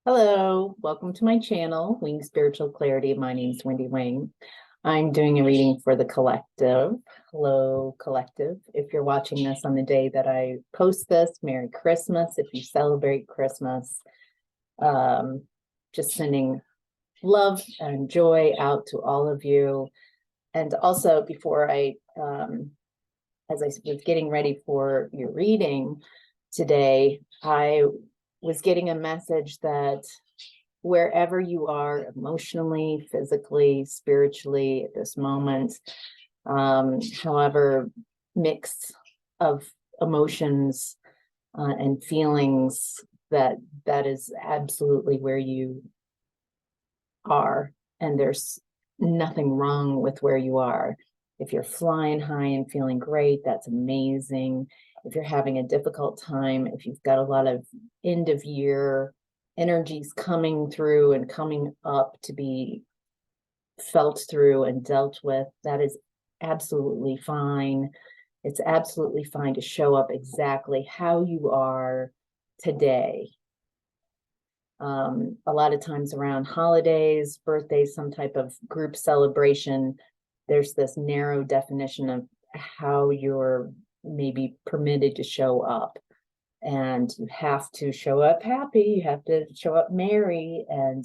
Hello, welcome to my channel, Wing Spiritual Clarity. My name is Wendy Wing. I'm doing a reading for the collective. Hello, collective. If you're watching this on the day that I post this, Merry Christmas. If you celebrate Christmas, just sending love and joy out to all of you. And also, before as I was getting ready for your reading today, I was getting a message that wherever you are emotionally, physically, spiritually at this moment, however mix of emotions and feelings, that is absolutely where you are. And there's nothing wrong with where you are. If you're flying high and feeling great, that's amazing. If you're having a difficult time, if you've got a lot of end of year energies coming through and coming up to be felt through and dealt with, that is absolutely fine. It's absolutely fine to show up exactly how you are today. A lot of times around holidays, birthdays, some type of group celebration, there's this narrow definition of how you're maybe permitted to show up. And you have to show up happy, you have to show up merry. And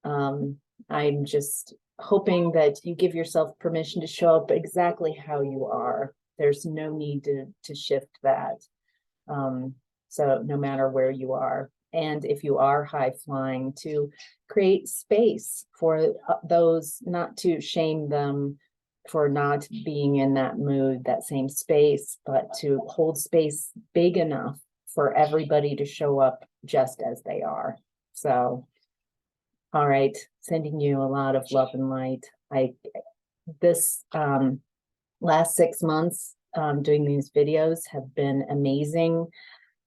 I'm just hoping that you give yourself permission to show up exactly how you are. There's no need to shift that. So no matter where you are. And if you are high flying, to create space for those, not to shame them for not being in that mood, that same space, but to hold space big enough for everybody to show up just as they are. So, all right, sending you a lot of love and light. This last 6 months doing these videos have been amazing.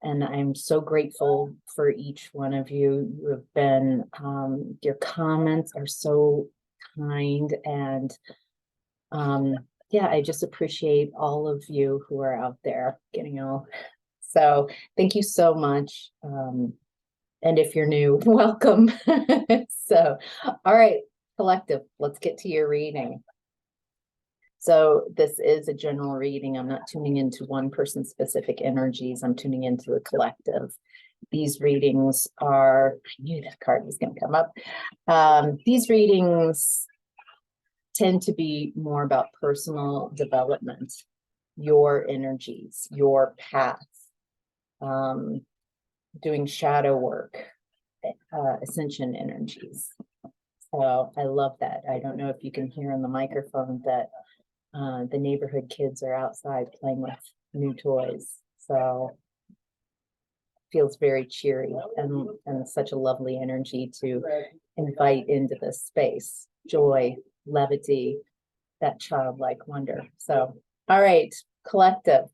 And I'm so grateful for each one of you. You have been, your comments are so kind. And yeah, I just appreciate all of you who are out there getting all. So thank you so much. And if you're new, welcome. So, all right, collective, let's get to your reading. So this is a general reading. I'm not tuning into one person's specific energies. I'm tuning into the collective. These readings are, I knew that card was going to come up. These readings tend to be more about personal development, your energies, your path, doing shadow work, ascension energies. So I love that. I don't know if you can hear on the microphone that the neighborhood kids are outside playing with new toys. So feels very cheery and such a lovely energy to invite into this space. Joy, levity, that childlike wonder. So, all right, collective.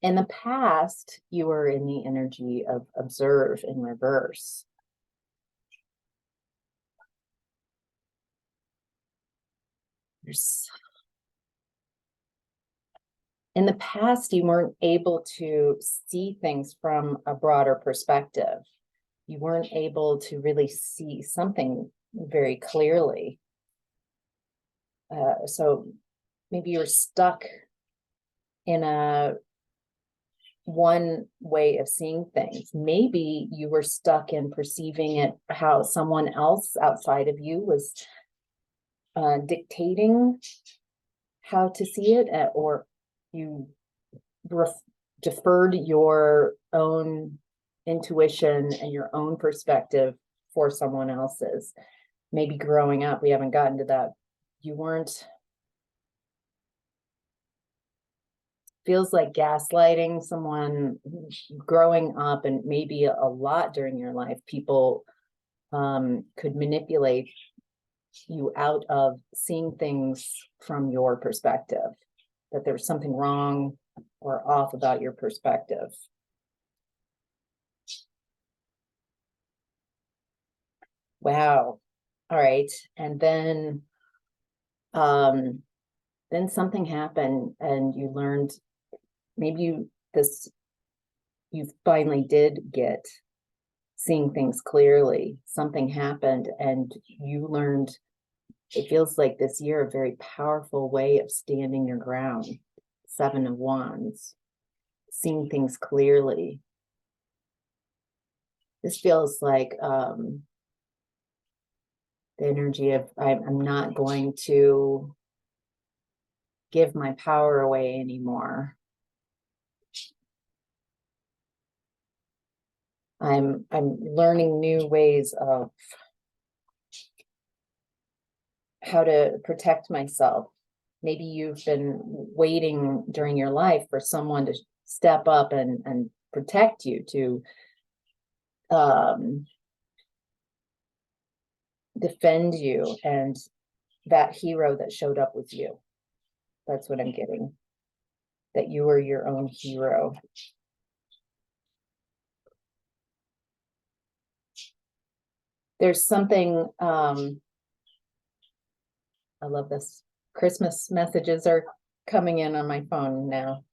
In the past, you were in the energy of observe in reverse. In the past, you weren't able to see things from a broader perspective. You weren't able to really see something very clearly. So maybe you're stuck in one way of seeing things. Maybe you were stuck in perceiving it how someone else outside of you was dictating how to see it, or you deferred your own intuition and your own perspective for someone else's. Maybe growing up, we haven't gotten to that. You weren't, feels like gaslighting someone growing up, and maybe a lot during your life, people could manipulate you out of seeing things from your perspective, that there's something wrong or off about your perspective. Wow. All right. And then something happened and you learned, maybe you finally did get seeing things clearly. Something happened and you learned, it feels like this year, a very powerful way of standing your ground. 7 of Wands, seeing things clearly. This feels like the energy of I'm not going to give my power away anymore. I'm learning new ways of how to protect myself. Maybe you've been waiting during your life for someone to step up and protect you, to defend you, and that hero that showed up was you. That's what I'm getting. That you were your own hero. There's something, I love this. Christmas messages are coming in on my phone now.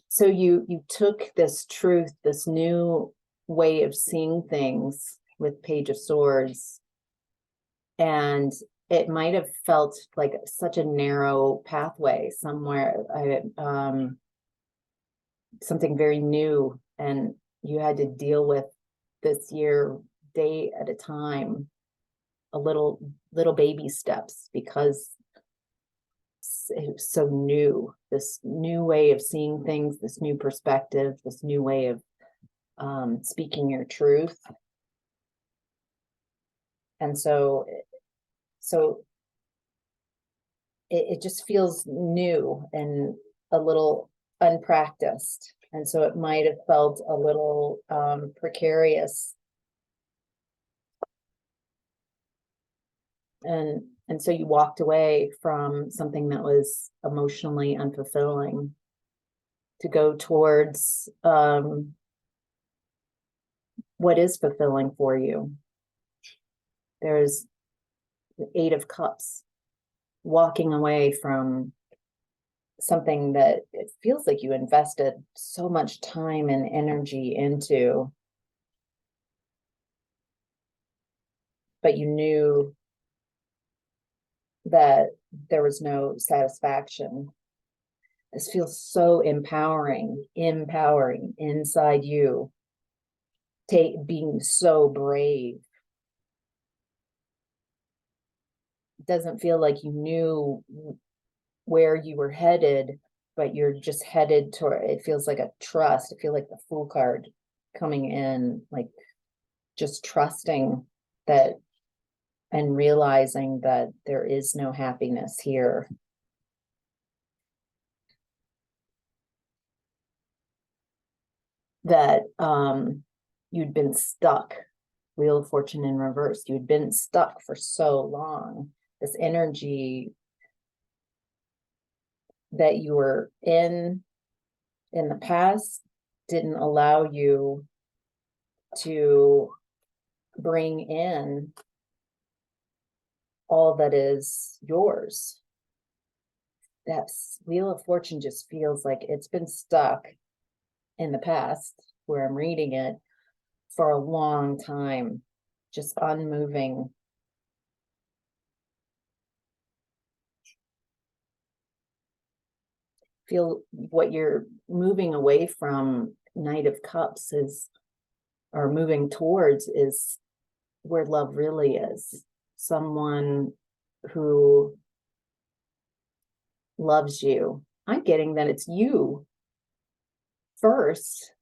So you took this truth, this new way of seeing things with Page of Swords, and it might have felt like such a narrow pathway somewhere, something very new, and you had to deal with this year, day at a time, a little baby steps, because it was so new, this new way of seeing things, this new perspective, this new way of speaking your truth. And so it just feels new and a little unpracticed. And so it might have felt a little precarious. And so you walked away from something that was emotionally unfulfilling to go towards what is fulfilling for you. There's the 8 of Cups, walking away from something that it feels like you invested so much time and energy into, but you knew that there was no satisfaction. This feels so empowering inside you, being so brave. It doesn't feel like you knew where you were headed, but you're just headed toward, it feels like a trust. I feel like the Fool card coming in, like just trusting that and realizing that there is no happiness here. That you'd been stuck, Wheel of Fortune in reverse. You'd been stuck for so long. This energy that you were in the past didn't allow you to bring in all that is yours. That Wheel of Fortune just feels like it's been stuck in the past, where I'm reading it, for a long time, just unmoving. Feel what you're moving away from, Knight of Cups, is, or moving towards, is where love really is. Someone who loves you. I'm getting that it's you first,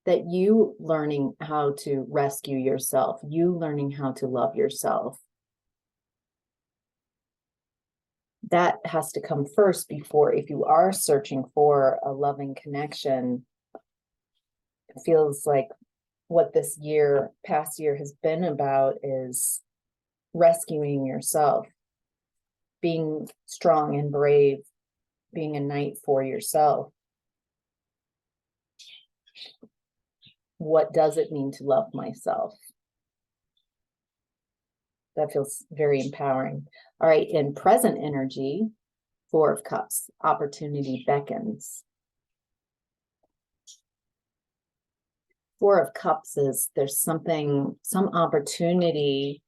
that you learning how to rescue yourself, you learning how to love yourself. That has to come first before, if you are searching for a loving connection, it feels like what this past year has been about is rescuing yourself, being strong and brave, being a knight for yourself. What does it mean to love myself? That feels very empowering. All right, in present energy, Four of Cups, opportunity beckons. Four of Cups is there's something, some opportunity,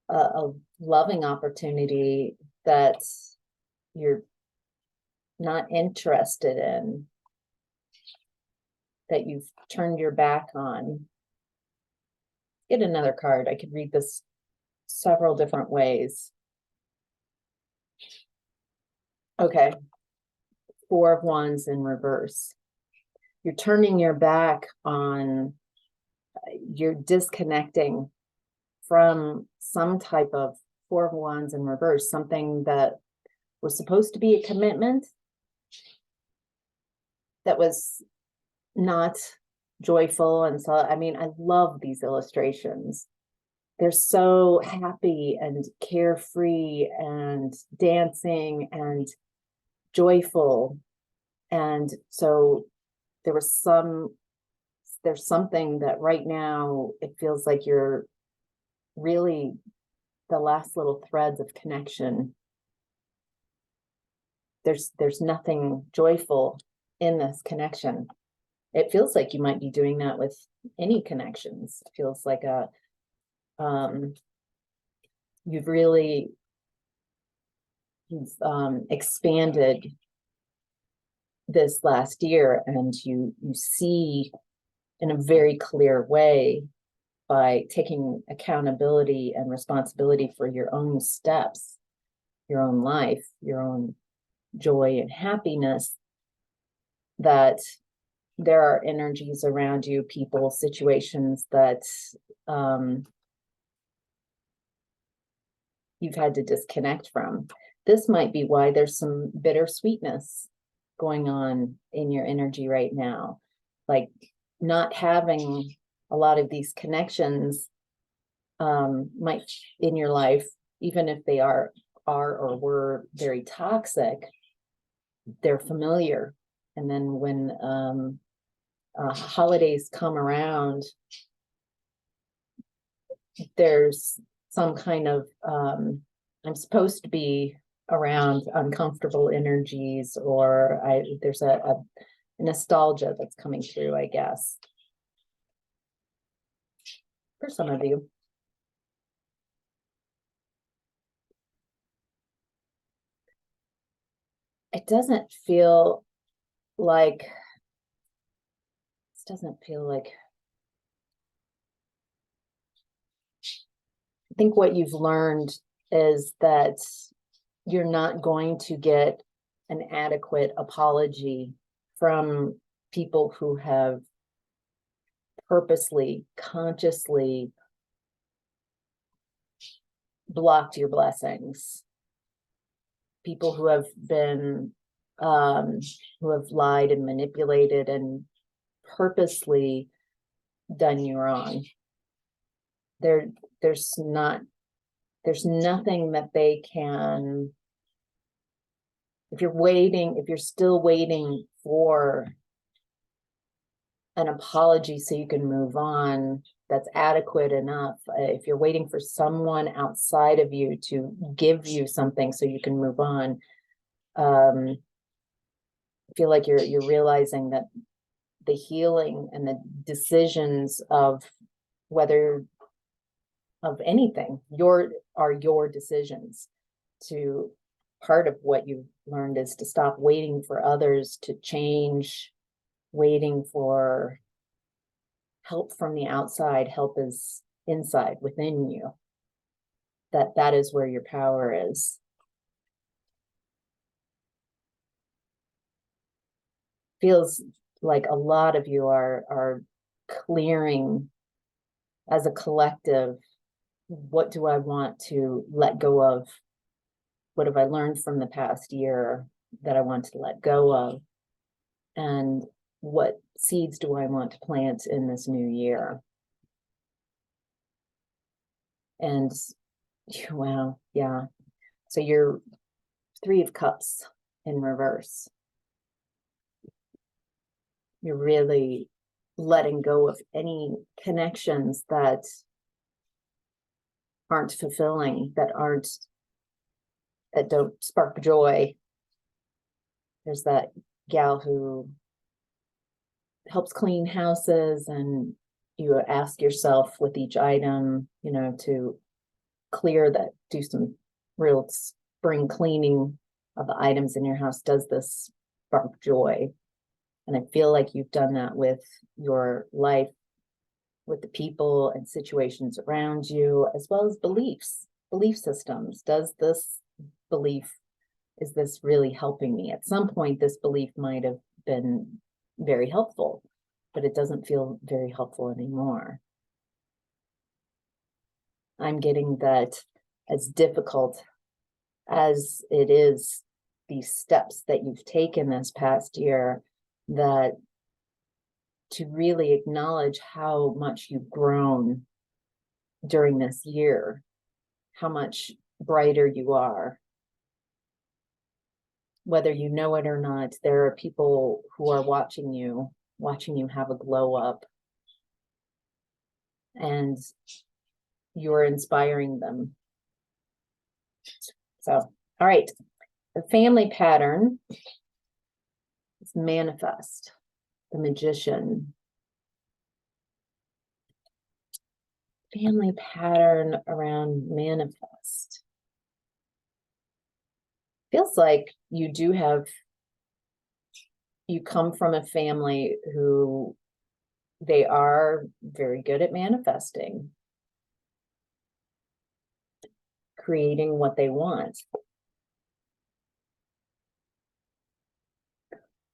a loving opportunity that you're not interested in, that you've turned your back on. Get another card. I could read this several different ways. Okay. Four of Wands in reverse. You're turning your back on, you're disconnecting from some type of Four of Wands in reverse, something that was supposed to be a commitment that was not joyful. And so, I mean, I love these illustrations. They're so happy and carefree and dancing and joyful. And so there's something that right now it feels like you're really the last little threads of connection. There's nothing joyful in this connection. It feels like you might be doing that with any connections. It feels like you've expanded this last year, and you see in a very clear way by taking accountability and responsibility for your own steps, your own life, your own joy and happiness, that there are energies around you, people, situations that you've had to disconnect from. This might be why there's some bittersweetness going on in your energy right now. Like not having a lot of these connections might in your life, even if they are or were very toxic, they're familiar. And then when holidays come around, there's some kind of I'm supposed to be around uncomfortable energies, or there's a nostalgia that's coming through, I guess, for some of you. It doesn't feel like I think what you've learned is that you're not going to get an adequate apology from people who have purposely, consciously blocked your blessings. People who have been, who have lied and manipulated and purposely done you wrong. There's nothing that they can, if you're still waiting for an apology so you can move on, that's adequate enough. If you're waiting for someone outside of you to give you something so you can move on, I feel like you're realizing that the healing and the decisions of whether of anything are your decisions. To part of what you've learned is to stop waiting for others to change, waiting for help from the outside. Help is inside within you. That is where your power is. Feels like a lot of you are clearing as a collective. What do I want to let go of? What have I learned from the past year that I want to let go of? And what seeds do I want to plant in this new year? And wow, yeah. So you're Three of Cups in reverse. You're really letting go of any connections that aren't fulfilling, that don't spark joy. There's that gal who helps clean houses, and you ask yourself with each item, to clear that, do some real spring cleaning of the items in your house. Does this spark joy? And I feel like you've done that with your life, with the people and situations around you, as well as belief systems. Does this belief, is this really helping me? At some point, this belief might have been very helpful, but it doesn't feel very helpful anymore. I'm getting that as difficult as it is, these steps that you've taken this past year, that to really acknowledge how much you've grown during this year, how much brighter you are. Whether you know it or not, there are people who are watching you have a glow up, and you're inspiring them. So, all right. The family pattern is manifest, the Magician. Family pattern around manifest. Feels like you come from a family who they are very good at manifesting, creating what they want.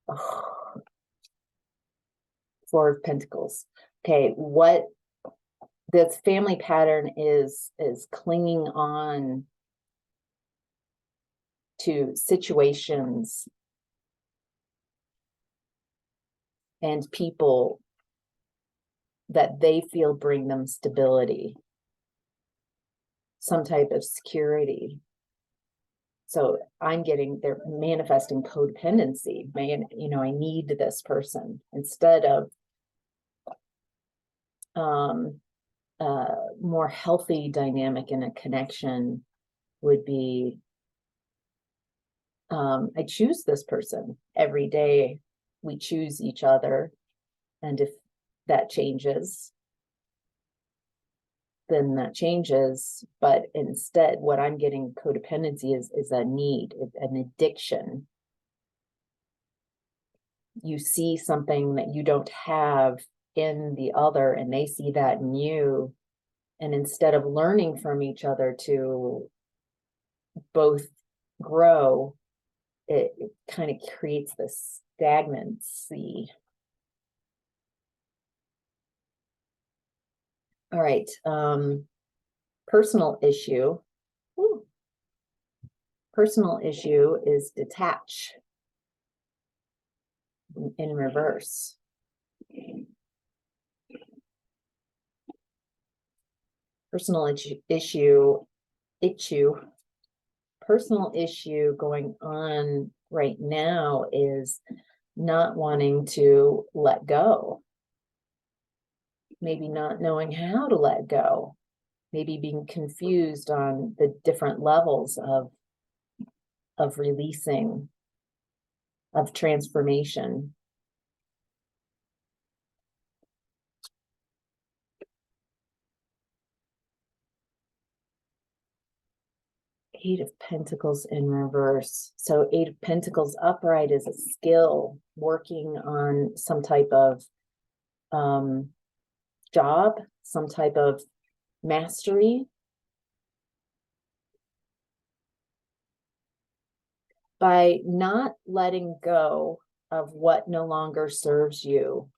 Oh. Four of Pentacles. Okay, what this family pattern is clinging on to situations and people that they feel bring them stability, some type of security. So I'm getting, they're manifesting codependency. I need this person, instead of more healthy dynamic in a connection would be, I choose this person every day. We choose each other. And if that changes, then that changes. But instead, what I'm getting codependency is a need, an addiction. You see something that you don't have in the other, and they see that in you. And instead of learning from each other to both grow, it kind of creates this stagnancy. All right. Personal issue. Ooh. Personal issue is detach in reverse. Personal issue going on right now is not wanting to let go. Maybe not knowing how to let go. Maybe being confused on the different levels of releasing, of transformation. Eight of Pentacles in reverse. So Eight of Pentacles upright is a skill, working on some type of job, some type of mastery. By not letting go of what no longer serves you,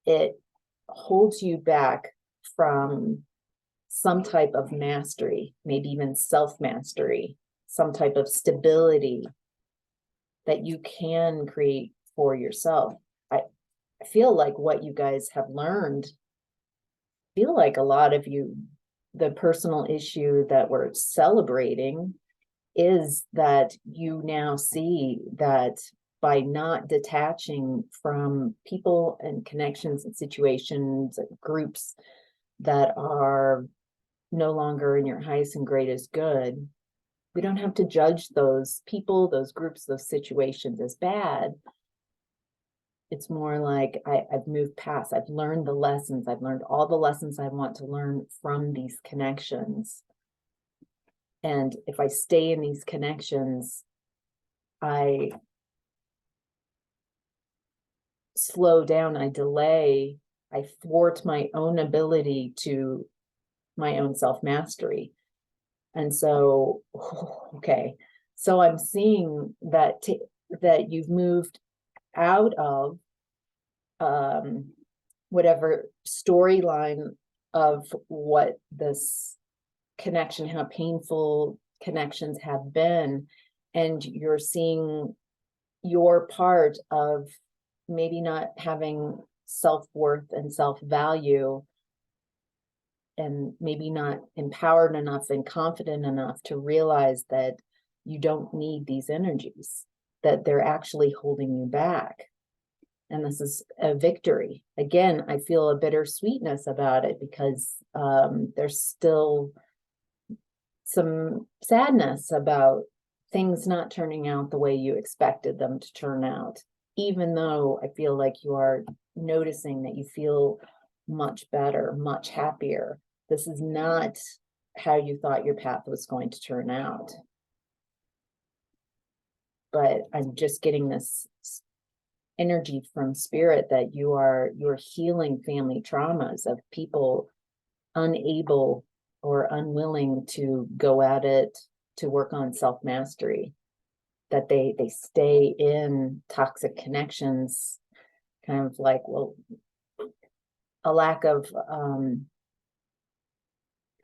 it holds you back from some type of mastery, maybe even self-mastery, some type of stability that you can create for yourself. I feel like what you guys have learned, feel like a lot of you, the personal issue that we're celebrating is that you now see that by not detaching from people and connections and situations and groups that are no longer in your highest and greatest good, we don't have to judge those people, those groups, those situations as bad. It's more like I've moved past, I've learned the lessons, I've learned all the lessons I want to learn from these connections. And if I stay in these connections, I slow down, I delay, I thwart my own ability to my own self-mastery. And so, okay, so I'm seeing that that you've moved out of whatever storyline of what this connection, how painful connections have been, and you're seeing your part of maybe not having self-worth and self-value, and maybe not empowered enough and confident enough to realize that you don't need these energies, that they're actually holding you back. And this is a victory. Again, I feel a bittersweetness about it because there's still some sadness about things not turning out the way you expected them to turn out, even though I feel like you are noticing that you feel much better, much happier. This is not how you thought your path was going to turn out. But I'm just getting this energy from spirit that you're healing family traumas of people unable or unwilling to go at it, to work on self-mastery, that they stay in toxic connections, kind of like, well, a lack of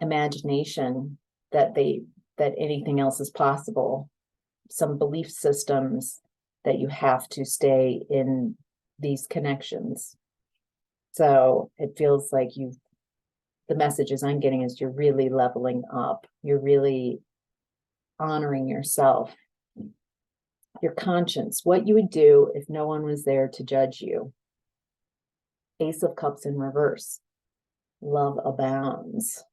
imagination that anything else is possible, some belief systems that you have to stay in these connections. So it feels like the messages I'm getting is you're really leveling up. You're really honoring yourself, your conscience, what you would do if no one was there to judge you. Ace of Cups in reverse. Love abounds.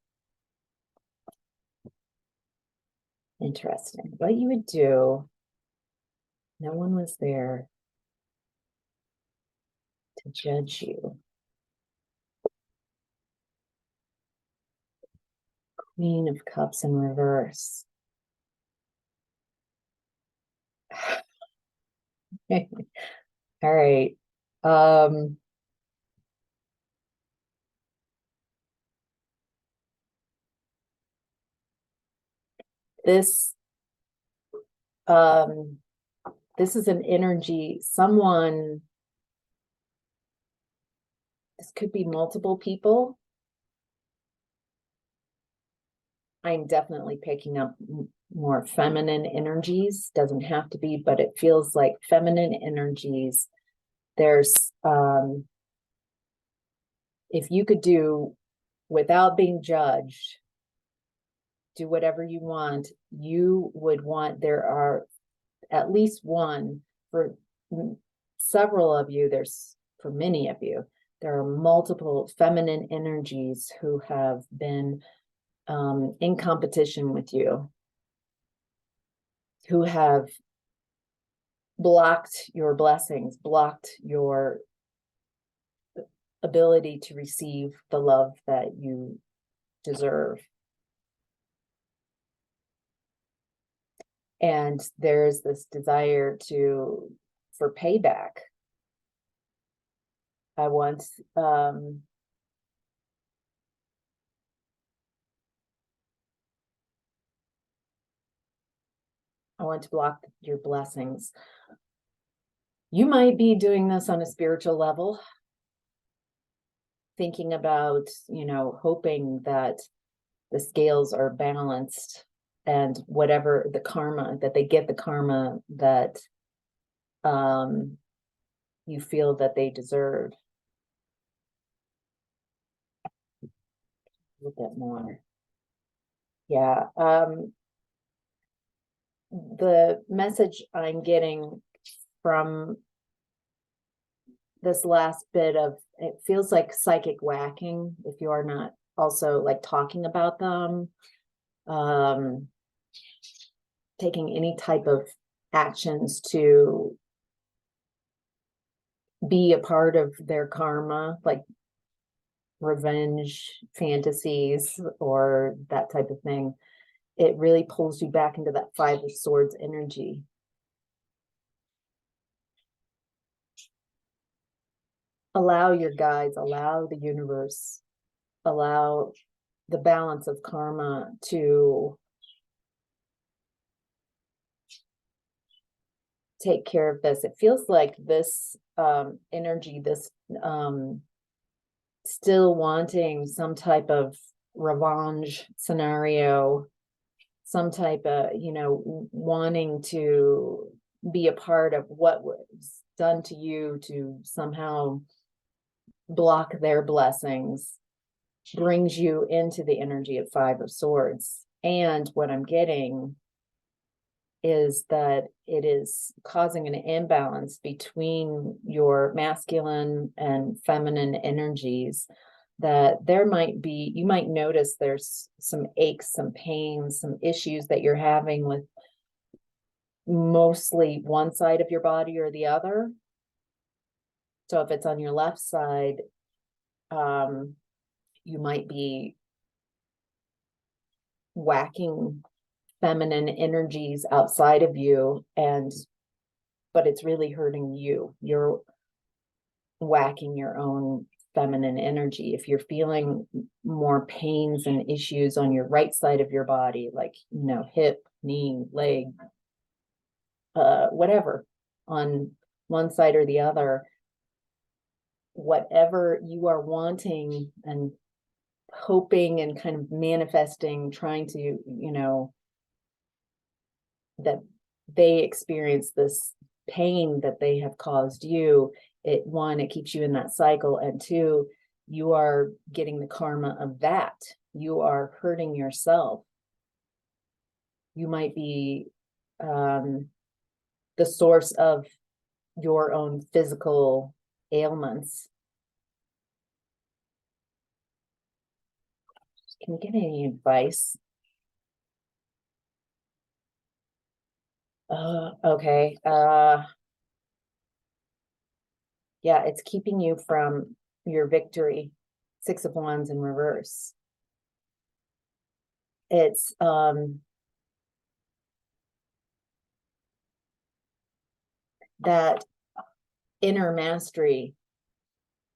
Interesting. What you would do, no one was there to judge you. Queen of Cups in reverse. All right. This is an energy, someone, this could be multiple people. I'm definitely picking up more feminine energies, doesn't have to be, but it feels like feminine energies. There's, if you could do without being judged, do whatever you want, you would want, there are at least one, for several of you, there's, for many of you, there are multiple feminine energies who have been in competition with you, who have blocked your blessings, blocked your ability to receive the love that you deserve. And there's this desire for payback. I want to block your blessings. You might be doing this on a spiritual level, thinking about, hoping that the scales are balanced and whatever the karma, that they get the karma that you feel that they deserve. A little bit more. Yeah. The message I'm getting from this last bit of, it feels like psychic whacking, if you are not also like talking about them, taking any type of actions to be a part of their karma, like revenge fantasies or that type of thing. It really pulls you back into that Five of Swords energy. Allow your guides, allow the universe, allow the balance of karma to take care of this. It feels like this energy, this still wanting some type of revenge scenario, some type of, wanting to be a part of what was done to you to somehow block their blessings, brings you into the energy of Five of Swords. And what I'm getting is that it is causing an imbalance between your masculine and feminine energies, that there might be, you might notice there's some aches, some pains, some issues that you're having with mostly one side of your body or the other. So if it's on your left side, you might be whacking feminine energies outside of you, but it's really hurting you. You're whacking your own feminine energy. If you're feeling more pains and issues on your right side of your body, like, hip, knee, leg, whatever, on one side or the other, whatever you are wanting and hoping and kind of manifesting, trying to, that they experience this pain that they have caused you. It keeps you in that cycle, and two, you are getting the karma of that. You are hurting yourself. You might be the source of your own physical ailments. Can you give any advice? Okay. Yeah, it's keeping you from your victory. Six of Wands in reverse. It's that inner mastery.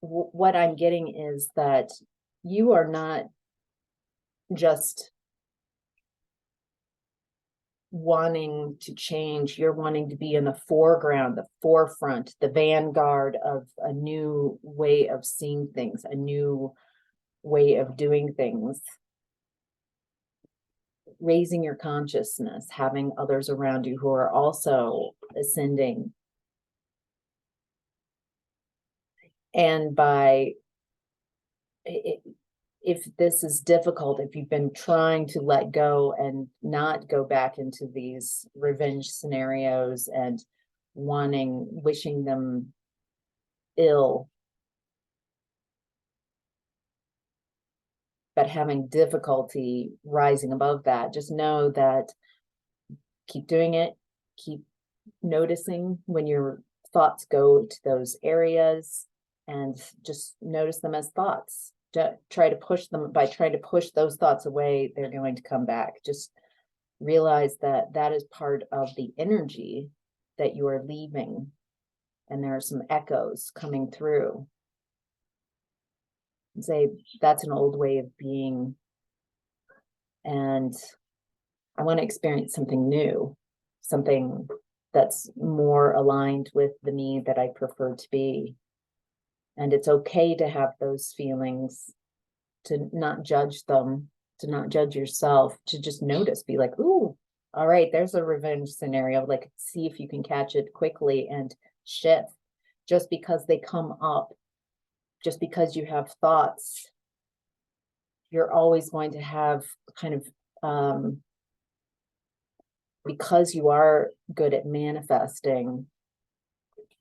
What I'm getting is that you are not just wanting to change, you're wanting to be in the foreground, the forefront, the vanguard of a new way of seeing things, a new way of doing things. Raising your consciousness, having others around you who are also ascending. And if this is difficult, if you've been trying to let go and not go back into these revenge scenarios and wishing them ill, but having difficulty rising above that, just know that keep doing it, keep noticing when your thoughts go to those areas, and just notice them as thoughts. Try to push them. By trying to push those thoughts away, they're going to come back. Just realize that that is part of the energy that you are leaving, and there are some echoes coming through. And say, that's an old way of being, and I want to experience something new, something that's more aligned with the me that I prefer to be. And it's okay to have those feelings, to not judge them, to not judge yourself, to just notice, be like, ooh, all right, there's a revenge scenario. Like, see if you can catch it quickly and shift. Just because they come up, just because you have thoughts, you're always going to have kind of, because you are good at manifesting,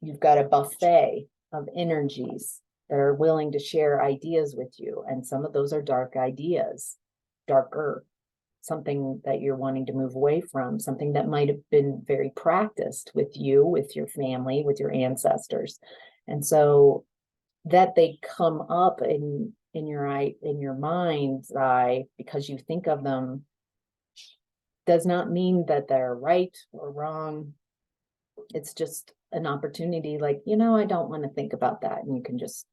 you've got a buffet of energies. that are willing to share ideas with you. And some of those are dark ideas, darker, something that you're wanting to move away from, something that might have been very practiced with you, with your family, with your ancestors. And so that they come up in your mind's eye because you think of them does not mean that they're right or wrong. It's just an opportunity, like, I don't want to think about that. And you can just,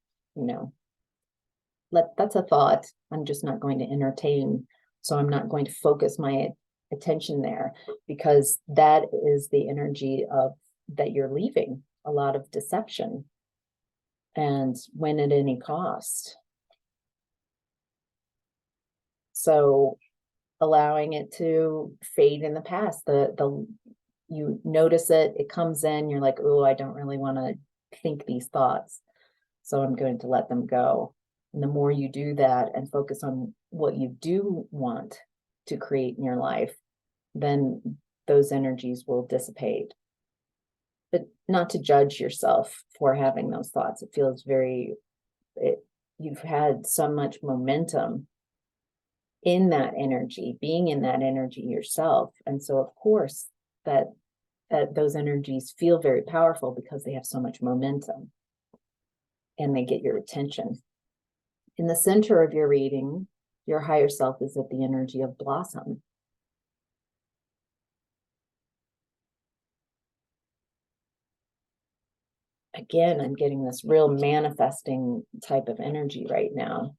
that's a thought. I'm just not going to entertain. So I'm not going to focus my attention there, because that is the energy of that you're leaving, a lot of deception, and when at any cost. So allowing it to fade in the past, you notice it comes in, you're like, oh, I don't really want to think these thoughts, so I'm going to let them go. And the more you do that and focus on what you do want to create in your life, then those energies will dissipate. But not to judge yourself for having those thoughts. It feels you've had so much momentum in that energy, being in that energy yourself. And so of course that those energies feel very powerful because they have so much momentum and they get your attention. In the center of your reading, your higher self is at the energy of blossom. Again, I'm getting this real manifesting type of energy right now.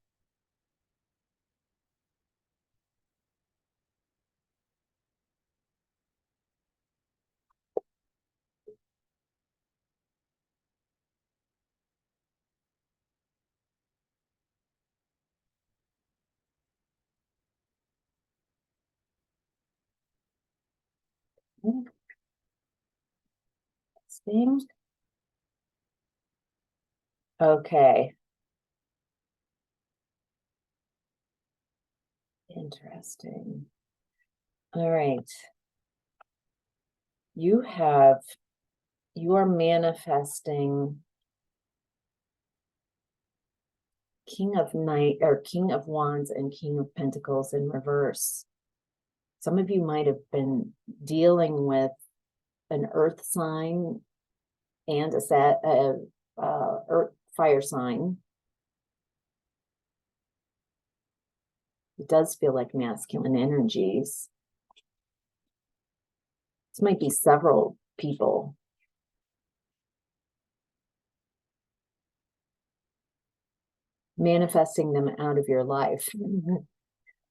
Thing. Okay. Interesting. All right. You are manifesting King of Wands and King of Pentacles in reverse. Some of you might have been dealing with an earth sign and earth fire sign. It does feel like masculine energies. This might be several people. Manifesting them out of your life.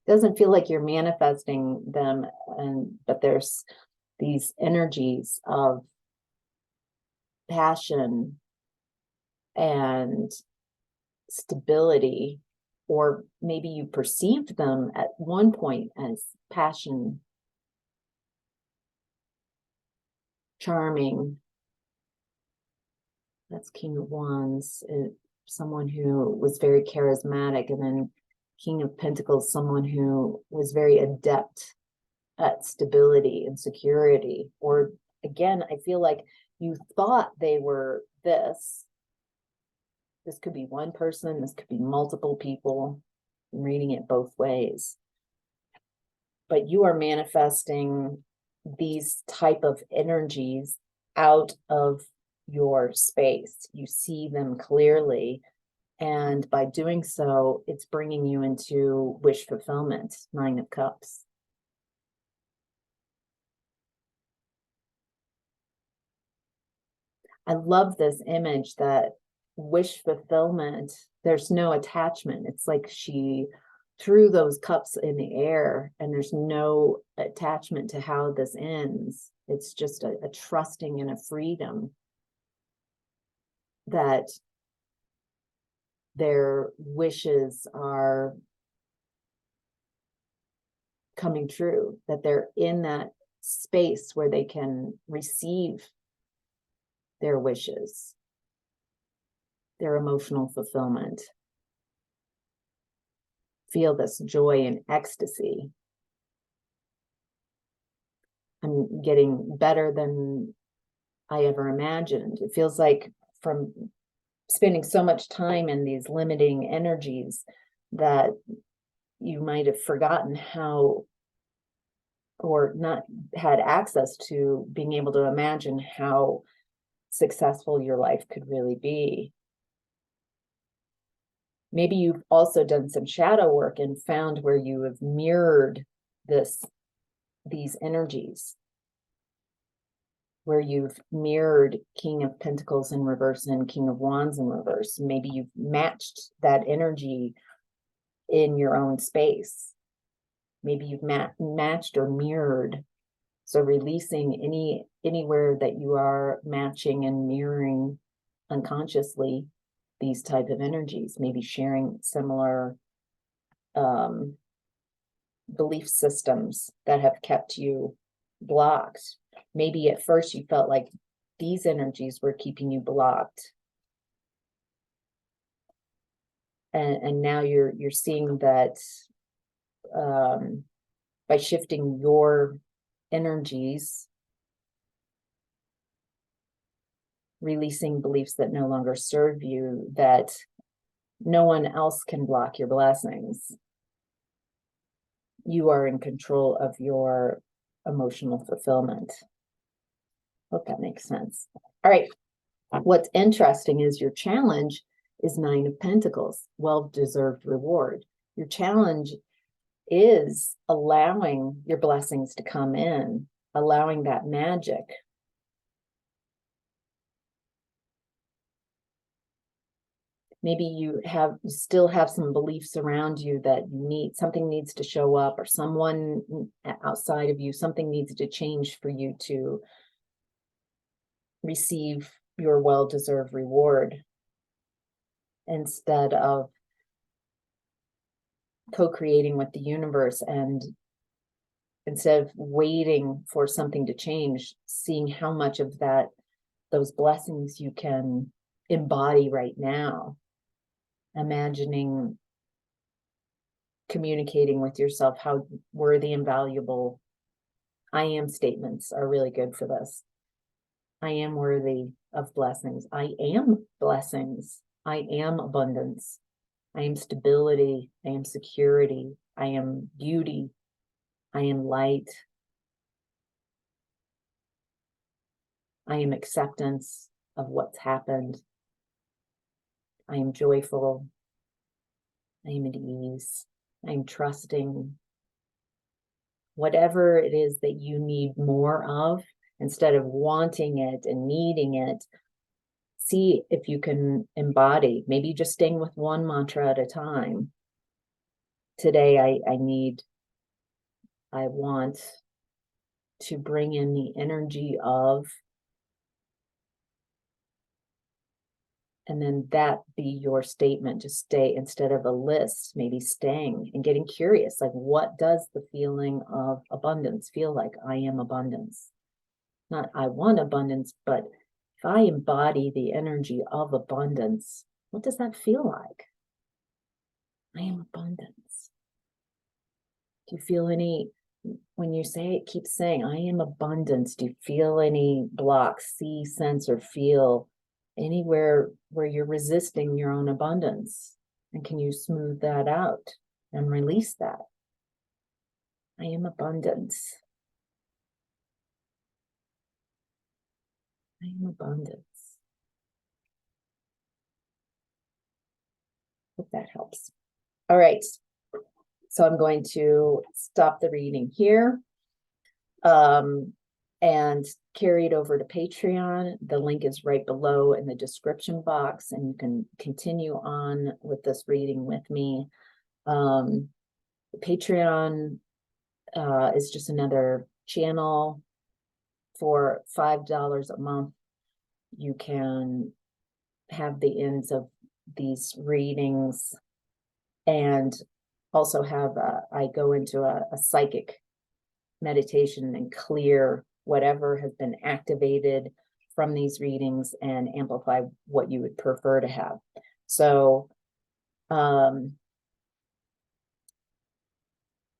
Doesn't feel like you're manifesting them, but there's these energies of passion and stability, or maybe you perceived them at one point as passion, charming. That's King of Wands, someone who was very charismatic, and then King of Pentacles, someone who was very adept at stability and security. Or again, I feel like you thought they were this. This could be one person, this could be multiple people. I'm reading it both ways. But you are manifesting these type of energies out of your space. You see them clearly. And by doing so, it's bringing you into wish fulfillment, 9 of Cups. I love this image that wish fulfillment, there's no attachment. It's like she threw those cups in the air and there's no attachment to how this ends. It's just a trusting and a freedom that their wishes are coming true, that they're in that space where they can receive their wishes, their emotional fulfillment, feel this joy and ecstasy. I'm getting better than I ever imagined. It feels like from spending so much time in these limiting energies that you might have forgotten how, or not had access to being able to imagine how successful your life could really be. Maybe you've also done some shadow work and found where you have mirrored these energies, where you've mirrored King of Pentacles in reverse and King of Wands in reverse. Maybe you've matched that energy in your own space. Maybe you've matched or mirrored. So releasing anywhere that you are matching and mirroring unconsciously these type of energies, maybe sharing similar belief systems that have kept you blocked. Maybe at first you felt like these energies were keeping you blocked. And now you're seeing that by shifting your energies, releasing beliefs that no longer serve you, that no one else can block your blessings. You are in control of your emotional fulfillment. Hope that makes sense. All right. What's interesting is your challenge is 9 of Pentacles, well-deserved reward. Your challenge is allowing your blessings to come in, allowing that magic. Maybe you still have some beliefs around you that something needs to show up, or someone outside of you, something needs to change for you to receive your well-deserved reward, instead of co-creating with the universe, and instead of waiting for something to change, seeing how much of those blessings you can embody right now. Imagining communicating with yourself how worthy and valuable. I am statements are really good for this. I am worthy of blessings. I am blessings. I am abundance. I am stability. I am security. I am beauty. I am light. I am acceptance of what's happened. I am joyful. I am at ease. I am trusting. Whatever it is that you need more of, instead of wanting it and needing it, see if you can embody, maybe just staying with one mantra at a time. Today, I want to bring in the energy of, and then that be your statement. Just stay, instead of a list, maybe staying and getting curious, like, what does the feeling of abundance feel like? I am abundance. Not I want abundance, but if I embody the energy of abundance, what does that feel like? I am abundance. Do you feel when you say it, keep saying, I am abundance, do you feel any blocks, see, sense, or feel anywhere where you're resisting your own abundance? And can you smooth that out and release that? I am abundance. I am abundance. Hope that helps. All right. So I'm going to stop the reading here and carry it over to Patreon. The link is right below in the description box, and you can continue on with this reading with me. Patreon is just another channel. For $5 a month, you can have the ends of these readings, and also have I go into a psychic meditation and clear whatever has been activated from these readings and amplify what you would prefer to have. So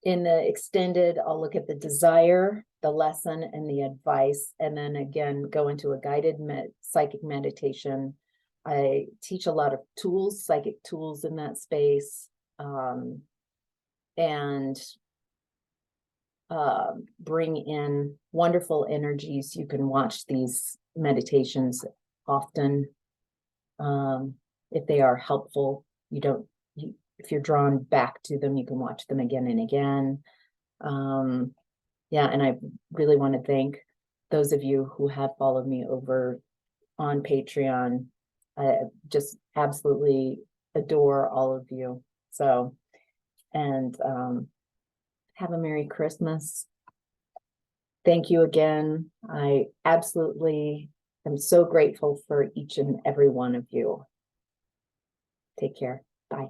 in the extended, I'll look at the desire, the lesson, and the advice, and then again go into a guided psychic meditation I teach a lot of tools, psychic tools in that space, and bring in wonderful energies. You can watch these meditations often. If they are helpful, if you're drawn back to them, you can watch them again and again. Yeah, and I really want to thank those of you who have followed me over on Patreon. I just absolutely adore all of you. So, and have a Merry Christmas. Thank you again. I absolutely am so grateful for each and every one of you. Take care. Bye.